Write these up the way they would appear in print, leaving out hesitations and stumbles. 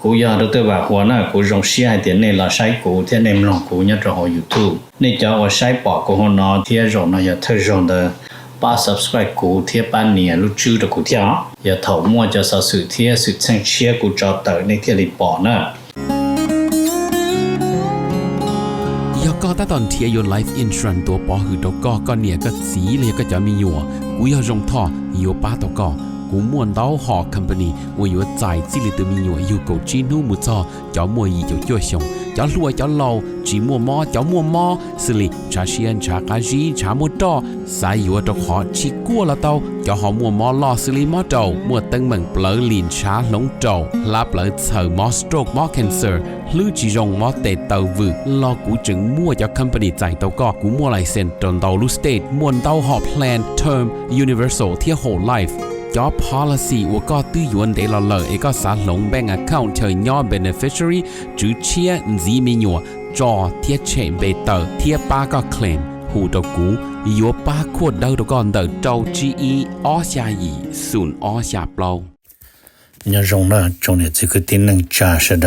กูอยากรู้ตัวว่าหัวหน้ากูรงเสียให้ในละใช้กูที่ในลองกูเนี่ยจะหอ YouTube นี่จะว่าใช้ปอกกูหัวนอที่รงนะอย่าเธอรงเดป้า subscribe กูที่ป้าเนี่ยรู้ชื่อตะกูที่อย่าถอมั่วจะสะสุที่สุดแสงเชียกูจอเตอในที่รีปอนะก็ตอนเทียยน Life Insurance ตัวปอหือตก็เนี่ยก็สีเลยก็จะมีอยู่กูอยากรงท่ออยู่ป้าตก็กูม่วนเต้าหอ company ว่าอยู่ใจจิลิตมีอยู่กูจีนูมุจอจ้ามัวยีจ้าจ้วชงจ้าลัวจ้าเหลาจีมัวมอจ้ามัวมอสิลิชาเชียนชากาจีชามัวตอสายอยู่ตะขอชิกัวละเต้าจ้าหอมัวมอลอสิลิมอเต้ามัวตึงเหมือนเปลือลินชาหลงเต้าลาเปลือเสือมอสโตรกมอ cancer ลือจีรงมอเตเต้าวืลอกูจึงมัวจ้า company ใจเต้าก็กูมัวไลเซนตนเต้าลูสเตทมวนเต้าหอ plan term universal ที่ whole life job policy ว่าก็ตื้อยวนเดลเลอเอกสารลงแบงก์ account เธอย่อ beneficiary จื้อเชียจีมีหยัวจอเทียเชมเบเตอร์เทียป้าก็เคลมหูตะกูยัวป้าขวดเดาตะก่อนเดาเจ้า GE ออชายีศูนย์ออชาเปล่าเนี่ยรงนะจงเนี่ยจะคือที่นึงจ่าเสด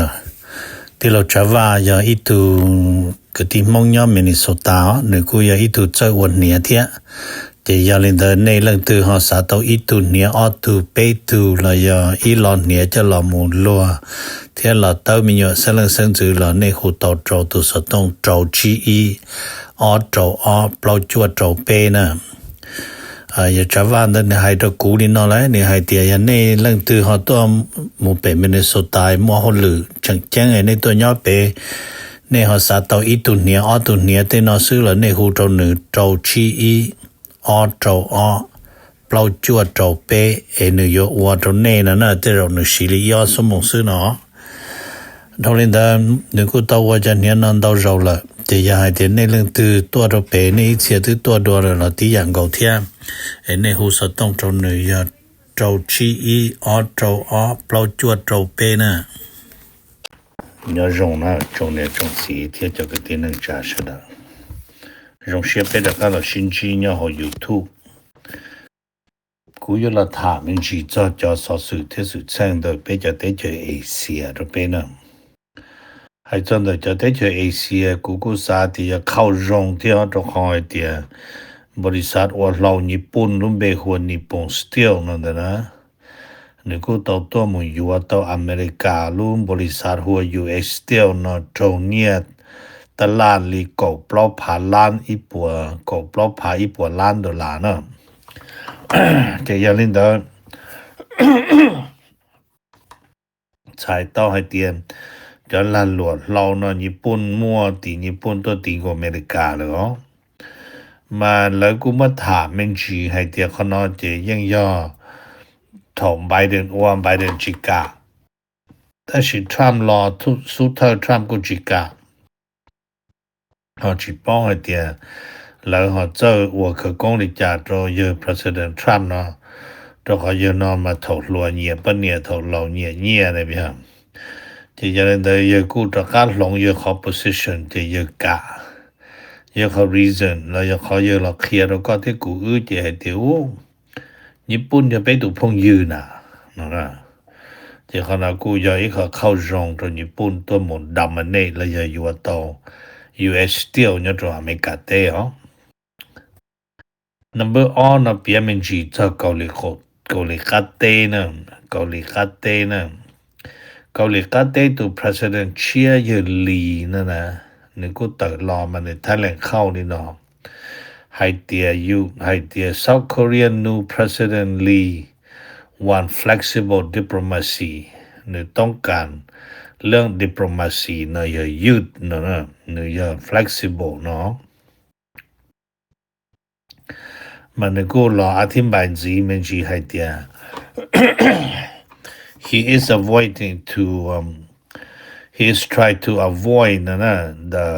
ที่เราจะว่าอย่าอีตูคือที่มองย่อมินิโซตาหรือกูอย่าอีตูเจ้าวันเนี่ยเทียจะยาลินเดในเรื่องตัวหาสาตัวอีตูเนี่ยออตูเปตูละยาอีหลอนเนี่ยจะหลอมูลัวเทียละเต้ามีอยู่เสลังเซิงจือละในหูตอโจตุสตงโจ GE ออโจออเปล่าจวดโจเปนะอย่าจะว่าในให้ตะกูนี่นอเลยนี่ให้เตียในเรื่องตัวหาตัวหมู่เป็นมินิโซตายมัวหลือจังแจ้งในตัวย่อเปในหาสาตัวอีตูเนี่ยออตูเนี่ยเตนอซื้อละในหูโจหนึ่งโจ GEออโจออเปล่าจวดโจเปนโยวัวโจเน่นะเตเราหนึ่งสิริยอสมองซื้อเนาะทอลินดาหนึ่งกูตัวว่าจะเนี่ยนั่นตัวเราละจะอยากให้เห็นในเรื่องตัวโจเปในเสียตัวตัวเราที่อย่างเก่าเทียในหูสต้องโจหนึ่งยาโจชีอีออโจออเปล่าจวดโจเปนะเนี่ยรงนะจงเนี่ยจงสีเทียจะก็ที่หนึ่งจ่าเสดรงเชียไปแล้วก็เรา新机เนี่ยหอ YouTube กูอยู่ละถามมันจีจะสอสุที่สุดแสงเดไปจะได้เจอเอเชียตรงไปนะให้จนจะได้เจอเอเชียกูสาที่จะเข้ารงที่เราต้องคอยเดียบริษัทว่าเราญี่ปุ่นรุ่นเบหัวญี่ปุ่นสตีลนั่นนะนี่กูตัวมึงอยู่ว่าตัวอเมริการุ่นบริษัทหัว US Steel นะตรงเนี่ยตลาดลีกบเปล่าผ่าล้านอีปัวกบเปล่าผ่าอีปัวล้านดอลลาร์เนาะจะอย่าลืมเด้อใช้ต่อให้เตรียมจะลั่นหลวดเราเนาะญี่ปุ่นมั่วตีญี่ปุ่นตัวตีกว่าอเมริกาเลยเหรอมาแล้วกูมาถามมันจีให้เตรียมเขาเนาะเจยังย่อถมไบเดนว่าไบเดนจิกาถ้าสิทรัมป์รอทุสุดเท่าทรัมป์กูจิกาเขาchỉ幫佢哋，然後做我可講的假做有 President Trump 呢，就可以那麼投落年不年投老年那邊，就有人哋有顧着加龍有好 position 就有假，有好 reason，然後可以落 clear 到嗰啲顧語就係屌，日本就俾到朋友呐，嗱，就可能顧有一個靠容到日本都冇 dominate แล้วอยู่ว่าต่อUS Steel เนี่ยตัวอเมริกาเต้อ๋อ number all นะเปียมันจีจะเกาหลีคาเต้นะเกาหลีคาเต้ตัว president เชียร์ยลีนะนี่กูตัดรอมันในแถลงเข้านี่เนาะให้เตีย South Korean new president Lee want flexible diplomacy นี่ต้องการเรื่อง diplomacy เนาะอย่ายืดเนาะอย่า flexible เนาะมันก็รออธิบายจีมันจีให้เตีย he is trying to avoid the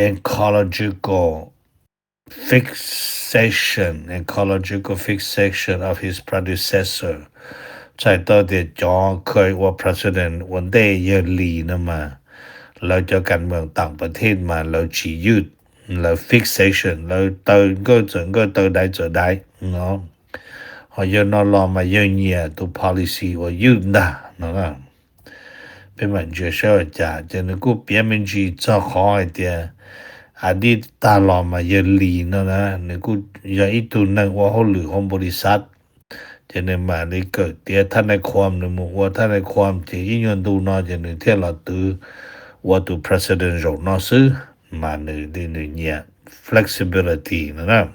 ecological fixation of his predecessorใช่ตัวเดียจอเคยว่า president วันเดย์เยลีนะมาเราจะการเมืองต่างประเทศมาเราฉียืดเรา fixation เราเติมก็จนก็เติมได้เนาะ họ giờ nó lo mà giờ nhiều tu policy và dư đa nó là bên mình chưa sợ chả cho nên cũng biết mình chỉ cho khó thì đi ta lo mà giờ lì nó là nên cũng giờ ít tu năng và họ lử không bồi sát cho nên mà đi cỡ thìท่านในความนึงว่าท่านในความที่ยิ่งดูnó cho nên thế là từว่าtu president rồi nóซื้อmà đi nhiều flexibility nó là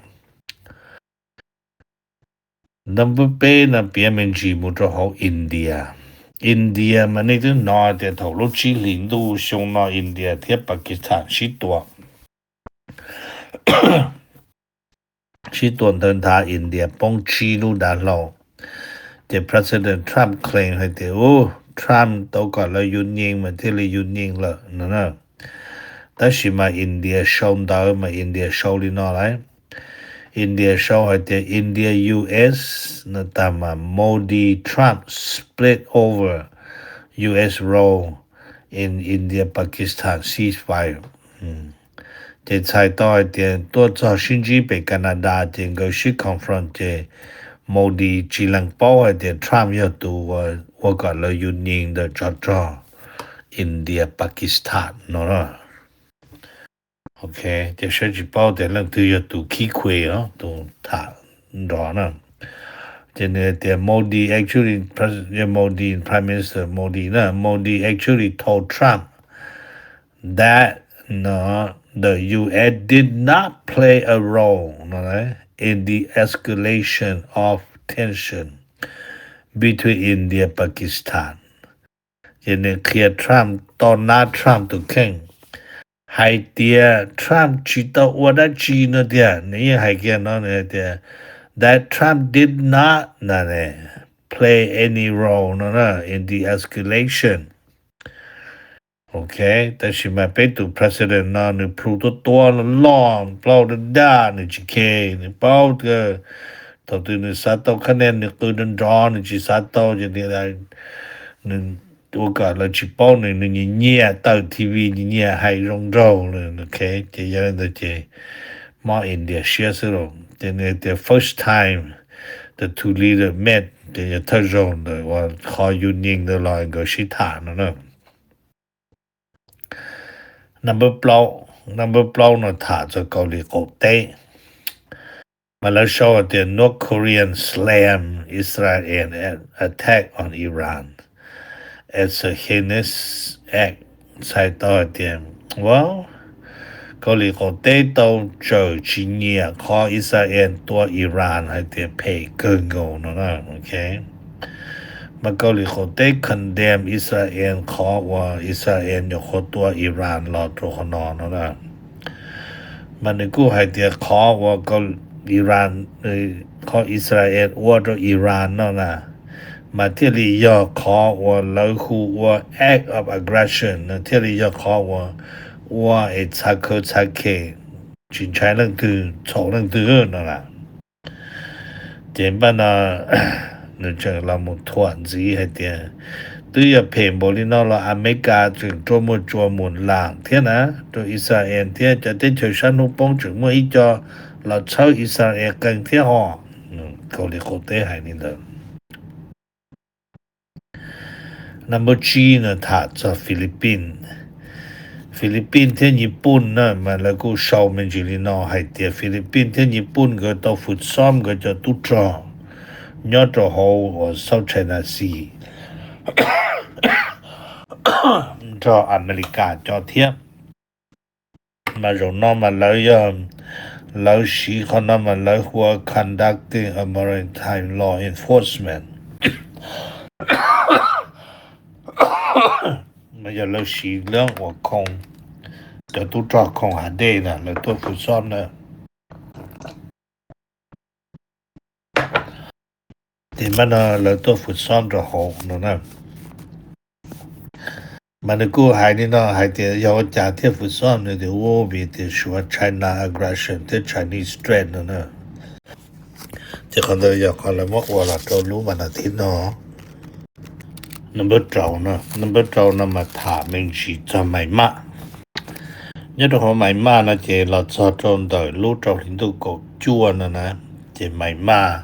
number B là BMG một trò hậu India mà này thứ nó thì thầu lúc chỉ lính đu xong nó India thiết Pakistan xí tuần xí tuần thân thả India bông chi lưu đá lâu thì President Trump claim hay thì Trump đâu có là union mà thế là union là nó đó là mà India show đó mà India show đi nó lại India show hay thì India US nó ta mà Modi Trump split over US role in India Pakistan ceasefire thì sai đó thì tôi cho xin chỉ về Canada thì người sẽ confront thì Modi chỉ lăng bao hay thì Trump yêu tu và gọi là union de cho India Pakistan nó đó okay thì sẽ chỉ bao thì lần thứ yêu tu khí quê đó tu thả đó nè cho nên thì Modi actually President Modi Prime Minister Modi actually told Trump that the US did not play a role in the escalation of tension between India and Pakistan. Cho nên khi Trump tỏ ra Trump tụ kênh hai tia Trump chỉ tỏ qua đã chỉ nó tia này hai kia nó này tia that Trump did not play any role in the escalation. Okay,แต่สิมาเป็นตัว president นะนี่พลูตัวล้อมเปล่าด้านี่จิเคนี่เปล่าก็ตัวนี่สัตว์คะแนนนี่ตัวดันรอนี่จิสัตว์จะนี่ได้นี่ตัวก็แล้วจิเป้านี่เงียตัวทีวีเงียให้รงโรเลยโอเคจะยังได้จะมาอินเดียเชียสิโรจะนี่ the first time the two leaders met จะทัศน์เลยว่าขอยุนยิงเลยลอยก็ชิฐานนะnumber blow nó thả cho Cao Ly Cổ Tế mà là show the North Korean slam Israel attack on Iran as a heinous act sai to tiền well Cao Ly Cổ Tế đâu chờ chỉ nhẹ khó Israel tua Iran hay tiền pay cơn ngầu nó okay mà Cao Ly Cổ Tế condemn Israel khó và Israelอยู่khóตัวอิหร่านรอตัวขนอนนะมันนึกให้เดียkhóว่าก็อิหร่านkhó Israelว่าตัวอิหร่านนะมาที่ลียอkhóว่าแล้วคู่ว่า act of aggression นะที่ลียอkhóว่าไอ้ชักเคจริงใช้เรื่องคือโฉเรื่องตื้อนั่นแหละเจ็บป่ะนะnó chẳng là một thuận gì hay tiền tuy là phèm bố lý nó là America chẳng cho một chùa muốn làng thế ná cho Israel thế cho tới trời sáng nụ bóng chẳng mới ý cho là cháu Israel cần thế họ câu lý khổ tế hay nên đó number 3 là thả cho Philippines thế Nhật Bản mà là cô sau mình chỉ lý nó hay tiền Philippines thế Nhật Bản người ta phút xóm người cho tu trò nhớ trò hồ ở South China Sea cho America cho thiếp mà rồi nó mà lấy sĩ con nó mà lấy hoa conducting a maritime law enforcement mà giờ lấy sĩ lượng của không cho tôi cho không hả đây là tôi phụ xóm nữa thì mà nó là tôi phụ xóm cho họ nó nè mà nó cứ hay đi nó hay thì do trả thiết phụ xóm này thì vô vì thì sure China aggression thì Chinese threat nữa nè thì còn tôi giờ còn là mất qua là trâu lú mà là thế nó number trâu nó mà thả mình chỉ cho mày mạ nhớ được không mày mạ nó chỉ là cho trâu đời lú trâu thì tôi có chua nữa nè chỉ mày mạ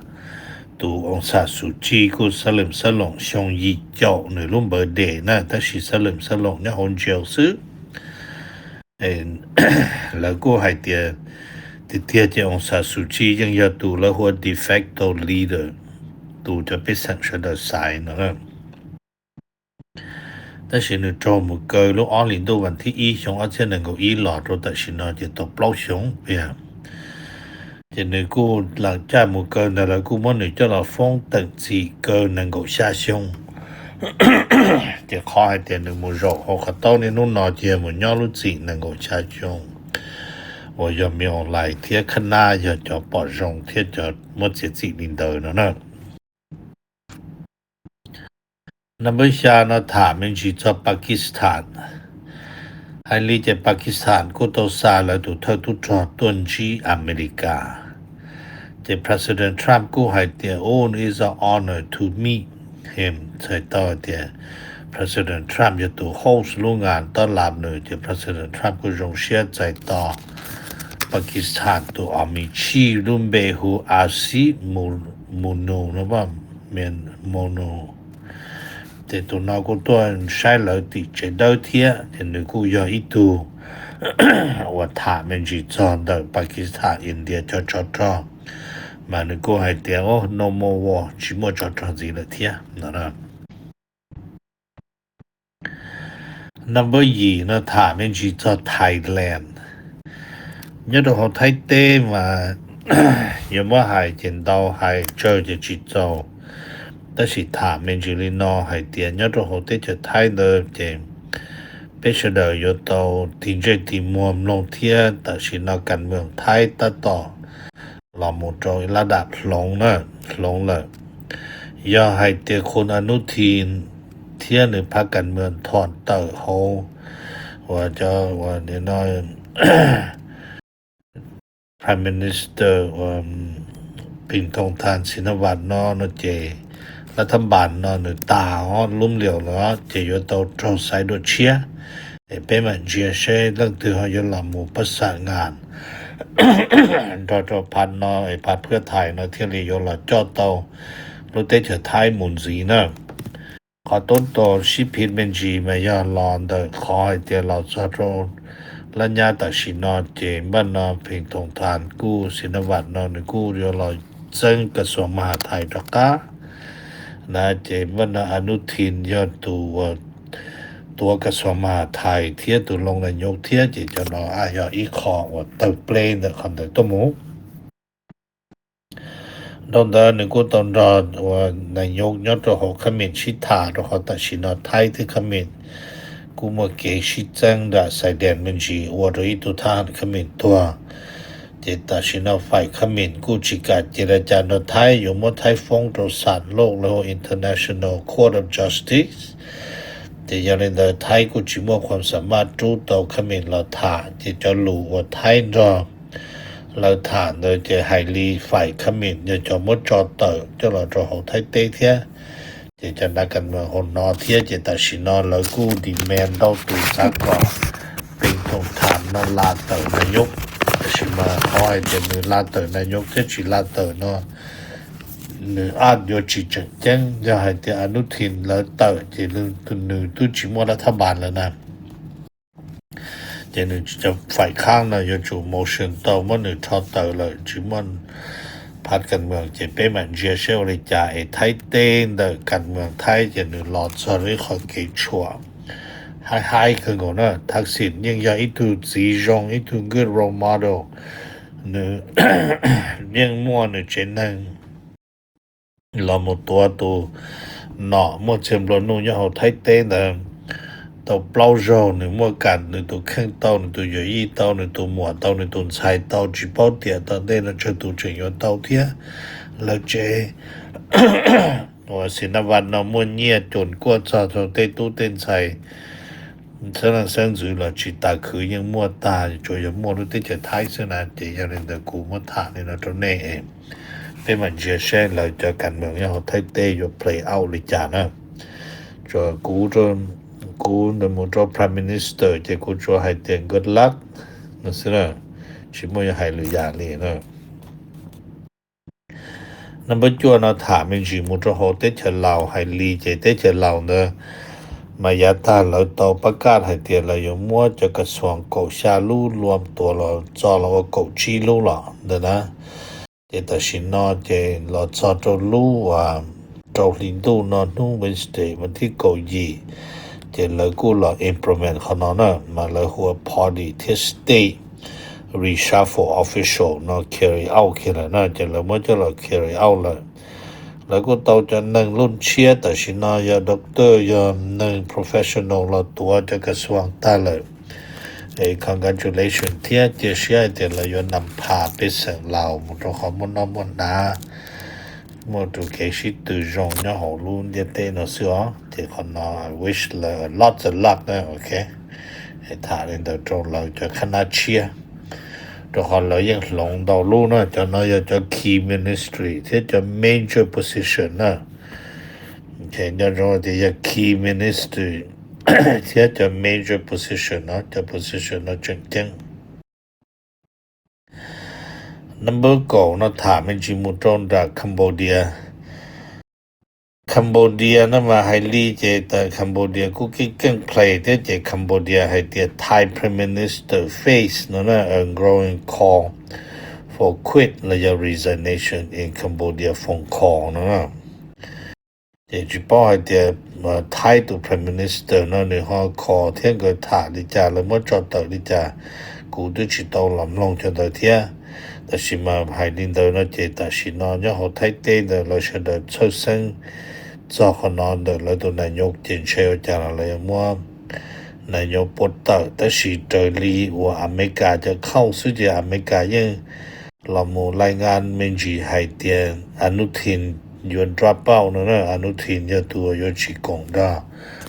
ตูองศาสุจีกูสลึมสลงชงยีเจ้าในรุ่มเบอร์เดนะถ้าสิสลึมสลงเนี่ยฮอนเจียวซื้อแล้วก็ให้เตียจะองศาสุจียังยาตูแล้วหัว de facto leader ตูจะไปสั่งเสดสายนะ但是呢做么个咯20到วันที่1ของอาจจะ能够1หลอดแต่是呢จะตบเล่าชงเปียจะนึกกูหลังจาก么个呢แล้วกูมันจะเราฟ้องตึงสิ个能够下胸จะขอให้เตียนนึง么肉我看到你นู่นนอเจีย么ย่อรู้สิ能够下胸我要没有来贴看那要叫保重贴叫么自己领导呢Number 3นะถามมันชื่อปากีสถานให้ลีจะปากีสถานก็ต้องสาแล้วดูเธอทุกจอดต้นจีอเมริกาจะ President Trump ก็ให้เตีย Oh it's an honor to meet him ใช่ต่อเตีย President Trump จะตัว host โรงงานต้อนรับเลยจะ President Trump ก็รงเชียร์ใจต่อปากีสถานตัวอามิชีรุ่มเบหูอาซีมูโนนะว่าเมียนโมโนแต่ตัวน้องก็ตัวใช้แล้วติดเจดาวเทียแต่นึกกูอยากอีตูว่าถามมันจีจอนแต่ปากีสถานอินเดียจอมานึกกูให้เตียโอ้ no more war ชิมจอสิละเทียนะ Number 2นะถามมันจีจอไทยแลนด์เนี่ยตัวของไทยเต้มายังว่าให้เจนดาวให้เจอจะจีจอ但是他们这里呢还点要做好的就太的这必须得要到停止地莫弄天但是那การเมืองไทยตัดต่อเราหมดระดับลงเลยอย่าให้เตียคนอนุทินเที่ยหรือพรรคการเมืองถอนเต่าโหว่าจะว่าเดี๋ยวน้อย Prime Minister พิงทองทานชินวัตรนเจรัฐบาลนอนตาลุ่มเหลียวแล้วจะอยู่ตัวตรงสายดูเชียเป็นเหมือนเจียเช่เรื่องที่เขาอยู่หลังหมู่ประสานงานตัวพันพันเพื่อไทยที่เรียกว่าจอดเตารู้ได้จะไทยมุนสีนะขอต้นตัวชิพิษเป็นจีไม่ยอมรอนแต่ขอให้เดี๋ยวเราจะโดนลัญญาตัดสินเจบ้านเพียงทองทานกู้สินวัตรกู้เดี๋ยวเราซึ่งกระทรวงมหาดไทยตะก้านะเจวันอนุทินยอดตัวกระทรวงมหาดไทยเทียตัวลงนายกเทียจะรออายอีขอว่าเติบเปลนคอนเตตัวหมูดอนนึงก็ต้องรอว่านายกยอดตัวขมินชิตาตัวเขาตัดสินไทยที่ขมินกูมาเกชิจังดาใส่แดนมันจีว่าโดยตัวทานขมินตัวเจตชินาฝ่ายขมินกู้จิกาเจรจาโนไทยอยู่เมื่อไทยฟ้องต่อศาลโลกแล้ว International Court of Justice แต่ยังในไทยกู้จิมัวความสามารถรู้ต่อขมินเราถ่าจะรู้ว่าไทยรอเราถ่าโดยจะให้ลีฝ่ายขมินจะมดจอเตอจะเราจะของไทยเตเทียจะนักการเมืองคนนอเทียจะตัดสินแล้วกู้ดีแมนเต้าตูซักก่อเป็นตรงฐานลาเตอนายกชิมาขอให้เจมือลาเตอร์นายกเทชิลาเตอร์หรืออาจโยจิจังแจ้งจะให้เตอนุทินแล้วเตอร์จะลืมตุจิมรัฐบาลแล้วนะจะนึกจะฝ่ายข้างโยจูโมชั่นเตอร์มันชอเตอร์เลยจิมันพัดการเมืองจะเป็นเหมือนเจียเชลเลยจ่าไทยเต้นแต่การเมืองไทยจะนึกหลอดสริขอเกยชัวให้คือก่อนนะทักษิณยังอยากอีทูสีจงอีทู good role model ยังมั่วเจนังเราหมดตัวหนอหมดเชิมรนุ่งยังเอาไทยเต้นตัวเปล่าโจมั่วกันตัวเครื่องเต้าตัวย่อยเต้าตัวหมวดเต้าตัวชายเต้าจีบเตียตัวเต้นจะตัวเจียเต้าเทียแล้วเจว่าสินวัตรมั่วเงียจนกว่าจะเต้ตู้เต้นใส่ฉะนั้นซึ่งจุลจิตาคือยังมั่วตาจะยังมั่วรู้ที่จะท้ายสนาเจียยังเดินกูมั่วตาในนั้นตัวนี้เองเป็นเหมือนเจียเช่นเราจะการเมืองยังเขาไทยเตยอยู่ play out ลิจานะจะกูในมุด Prime Minister จะกูจะให้เตียง good luck นั่นสินะชิมวยให้หรืออย่างนี้นะ那么就呢他们是木着好的吃老还理解的吃老呢มายัตาเราต่อประกาศให้เตียเราอยู่มั่วจะกระทรวงเกาชาลูรวมตัวเราจอเราเกาชีลูหรอเด้อนะเจตชินอเจเราจอจลูว่าจอลินดูนอนูเวนสเดย์วันที่เกายีเจเรากูเรา implement เขาเนาะมาเลยหัว party ที่ state reshuffle official เนาะ carry out ขึ้นแล้วนะเจเราเมื่อจะเรา carry out เลยแล้วก็ต่อจากนั้นรุ่นเชียร์แต่ชินายาด็อกเตอร์ยามนึง professional เราตัวจะกระทรวงตาเลยcongratulation เทียเจเชียเตียเรานำพาไปเสริมเรามุตขอมุนน้ำมุนนามุตุเกชิตุจงเนี่ยหอรุ่นเดียเตนอสิอ๋อเจคนนอ wish เลย lots of luck นะโอเคให้ถ่ายเดินตรงเราจะคณะเชียร์ตัวคนเรายังลงดาวลูนะจะน้อยจะ key ministry ที่จะ major position นะโอเคจะรอที่จะ key ministry ที่จะ major position นะจะ position นะจริงๆ number 9นะถามเป็นจิมุตรงจากคัมโบเดียนะมาให้ลีเจแต่คัมโบเดียกูกิ้งเพลย์ที่เจคัมโบเดียให้เตีย Thai Prime Minister face นะa growing call for quit และ resignation in Cambodia phone call นะเจจิป้อให้เตียThai to Prime Minister นะในห้อง call เที่ยงก็ถาดิจาแล้วเมื่อจอดต่อดิจากูด้วยชิตเอาลำลงจนต่อเที่ยแต่ชิมาให้ดินเดินนะเจแต่ชินอนเนี่ยเขาไทยเต้เดินเราเชื่อเดินเชื่อซึ่งจอขนอนเดินแล้วตัวนายกเจนเชลจาอะไรมั่วนายกปดเตอร์แต่สีเจอรีว่าอเมริกาจะเข้าสู่จะอเมริกายังเรามูรายงานเมนจีให้เตียนอนุทินยวนดราเป้านะอนุทินจะตัวยนชิกงดา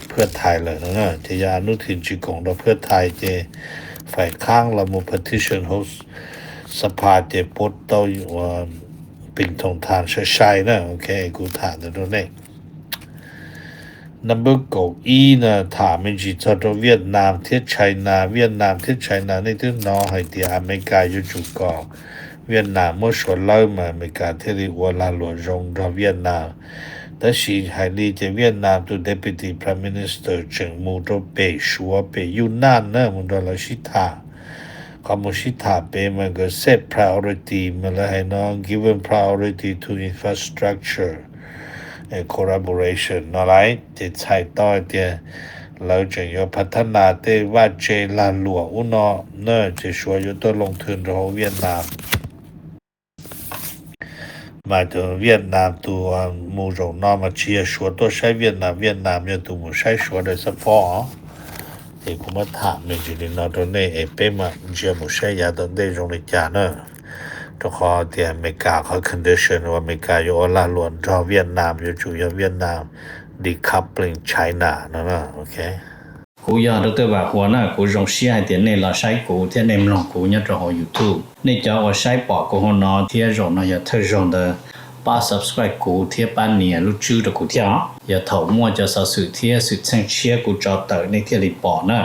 เพื่อไทยเลยนะจะยาอนุทินชิกงดาเพื่อไทยจะฝ่ายข้างเรามู petition host สภาเจปดเต้าว่าปิงทงทานใช่ๆนะโอเคกูถามตัวนี้ number 9นะถามมันจีจะตัวเวียดนามที่ไชน่าเวียดนามที่ไชน่านี่ที่น้องให้ที่อเมริกาอยู่จุกอเวียดนามเมื่อชวนเล่ามาอเมริกาที่เรียกว่าลาหลวงรงดเวียดนามแต่สิให้ลีจะเวียดนามตัว deputy prime minister จึงมูตัวไปชัวไปอยู่นานนะมันตัวละชิตาKamushita payment go set priority Malahino given priority to infrastructure and collaboration เนาะไรจะใช้ต่อเดียเราจะยพัฒนาเตว่าเจลานหลวงอุนอเนอจะช่วยอยู่ตัวลงทุนของเวียดนามมาถึงเวียดนามตัวมูโรงนอมาเชียชัวตัวใช้เวียดนามเนี่ยตัวมูใช้ชัวโดยเฉพาะเอกมาถามเนี่ยจีนอตเนี่ยเป้มาเจียมุใช้ยาตัวได้ตรงในจานนะตัวขอที่อเมริกาเขา condition ว่าอเมริกาอยู่ลาหลวงรอเวียดนามอยู่จุยเวียดนาม decoupling China นะโอเคกูอยากตัวว่าหัวหน้ากูรงเสียเดี๋ยวนี้เราใช้กูที่ในมลงกูเนี่ยจะหอ YouTube นี่จะว่าใช้ปอกกูหัวหน้าที่รงนะอย่าเธอรงเดป้า subscribe กูที่ป้าเนี่ยรู้ชื่อตัวกูที่อย่าถอมั่วจะสื่อที่สื่อเชียร์กูจอดเตอในที่รีปอร์ตนะ